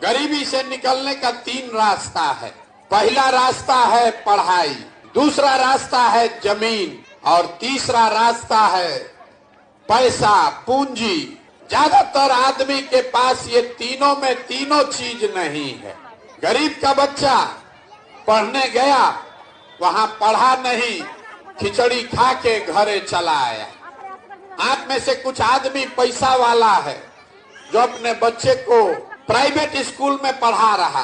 गरीबी से निकलने का 3 रास्ता है। पहला रास्ता है पढ़ाई, दूसरा रास्ता है जमीन और तीसरा रास्ता है पैसा, पूंजी। ज्यादातर आदमी के पास ये तीनों में तीनों चीज नहीं है। गरीब का बच्चा पढ़ने गया, वहां पढ़ा नहीं, खिचड़ी खा के घरे चला आया। आप में से कुछ आदमी पैसा वाला है जो अपने बच्चे को प्राइवेट स्कूल में पढ़ा रहा,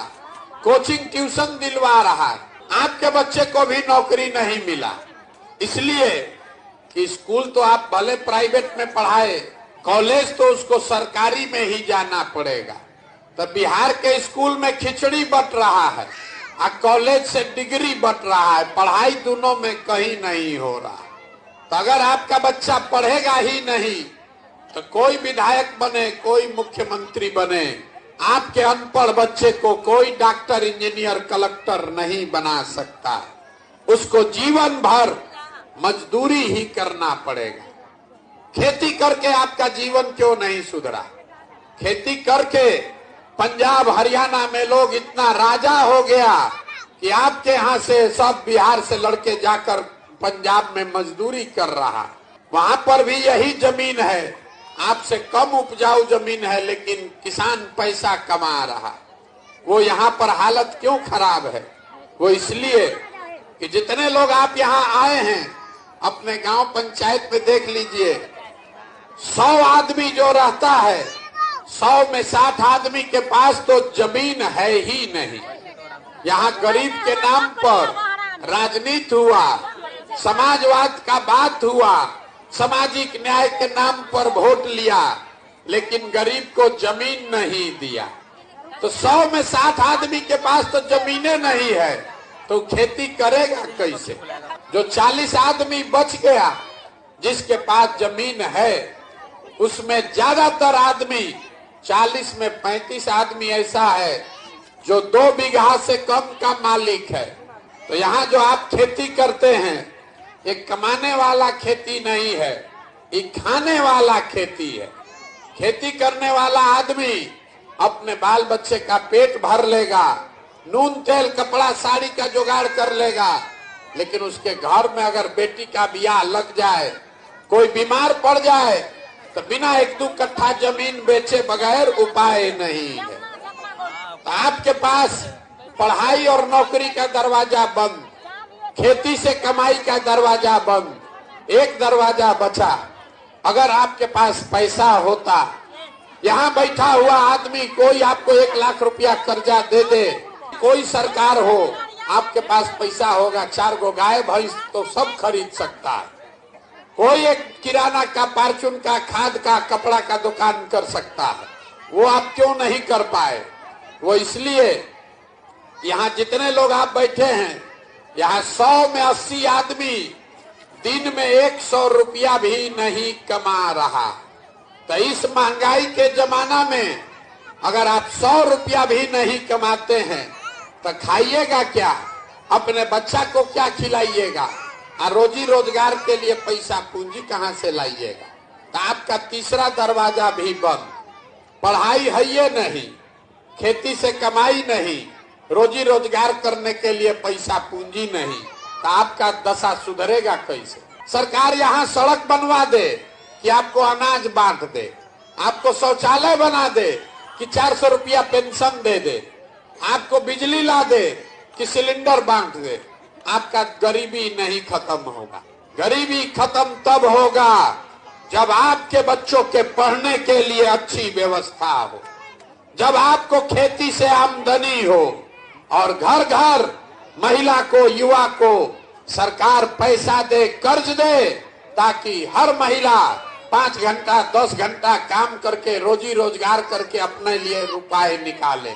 कोचिंग ट्यूशन दिलवा रहा। आपके बच्चे को भी नौकरी नहीं मिला, इसलिए कि स्कूल तो आप भले प्राइवेट में पढ़ाए, कॉलेज तो उसको सरकारी में ही जाना पड़ेगा। तो बिहार के स्कूल में खिचड़ी बट रहा है और कॉलेज से डिग्री बट रहा है, पढ़ाई दोनों में कहीं नहीं हो रहा। तो अगर आपका बच्चा पढ़ेगा ही नहीं तो कोई विधायक बने, कोई मुख्यमंत्री बने, आपके अनपढ़ बच्चे को कोई डॉक्टर, इंजीनियर, कलेक्टर नहीं बना सकता। उसको जीवन भर मजदूरी ही करना पड़ेगा। खेती करके आपका जीवन क्यों नहीं सुधरा? खेती करके पंजाब हरियाणा में लोग इतना राजा हो गया कि आपके यहाँ से सब बिहार से लड़के जाकर पंजाब में मजदूरी कर रहा। वहां पर भी यही जमीन है, आपसे कम उपजाऊ जमीन है, लेकिन किसान पैसा कमा रहा। वो यहाँ पर हालत क्यों खराब है? वो इसलिए कि जितने लोग आप यहाँ आए हैं, अपने गांव पंचायत में देख लीजिए, 100 आदमी जो रहता है, 100 में 60 आदमी के पास तो जमीन है ही नहीं। यहाँ गरीब के नाम पर राजनीति हुआ, समाजवाद का बात हुआ, सामाजिक न्याय के नाम पर वोट लिया, लेकिन गरीब को जमीन नहीं दिया। तो 100 में 60 आदमी के पास तो जमीनें नहीं है, तो खेती करेगा कैसे? जो 40 आदमी बच गया जिसके पास जमीन है, उसमें ज्यादातर आदमी, 40 में 35 आदमी ऐसा है जो 2 बीघा से कम का मालिक है। तो यहाँ जो आप खेती करते हैं, ये कमाने वाला खेती नहीं है, ये खाने वाला खेती है। खेती करने वाला आदमी अपने बाल बच्चे का पेट भर लेगा, नून तेल कपड़ा साड़ी का जुगाड़ कर लेगा, लेकिन उसके घर में अगर बेटी का ब्याह लग जाए, कोई बीमार पड़ जाए, तो बिना 1-2 कट्ठा जमीन बेचे बगैर उपाय नहीं है। तो आपके पास पढ़ाई और नौकरी का दरवाजा बंद, खेती से कमाई का दरवाजा बंद, एक दरवाजा बचा। अगर आपके पास पैसा होता, यहाँ बैठा हुआ आदमी कोई आपको 1 लाख रुपया कर्जा दे दे, कोई सरकार हो, आपके पास पैसा होगा, 4 गो गाय भैंस तो सब खरीद सकता है। कोई एक किराना का, फार्चून का, खाद का, कपड़ा का दुकान कर सकता है। वो आप क्यों नहीं कर पाए? वो इसलिए यहाँ जितने लोग आप बैठे हैं, यहाँ 100 में 80 आदमी दिन में 100 रुपया भी नहीं कमा रहा। तो इस महंगाई के जमाना में अगर आप 100 रुपया भी नहीं कमाते हैं तो खाइएगा क्या? अपने बच्चा को क्या खिलाइएगा? और रोजी रोजगार के लिए पैसा पूंजी कहाँ से लाइएगा? तो आपका तीसरा दरवाजा भी बंद। पढ़ाई है ये नहीं, खेती से कमाई नहीं, रोजी रोजगार करने के लिए पैसा पूंजी नहीं, तो आपका दशा सुधरेगा कैसे? सरकार यहाँ सड़क बनवा दे कि आपको अनाज बांट दे, आपको शौचालय बना दे कि 400 रुपया पेंशन दे दे, आपको बिजली ला दे कि सिलेंडर बांट दे, आपका गरीबी नहीं खत्म होगा। गरीबी खत्म तब होगा जब आपके बच्चों के पढ़ने के लिए अच्छी व्यवस्था हो, जब आपको खेती से आमदनी हो और घर घर महिला को, युवा को सरकार पैसा दे, कर्ज दे, ताकि हर महिला 5 घंटा 10 घंटा काम करके रोजी रोजगार करके अपने लिए रुपए निकाले।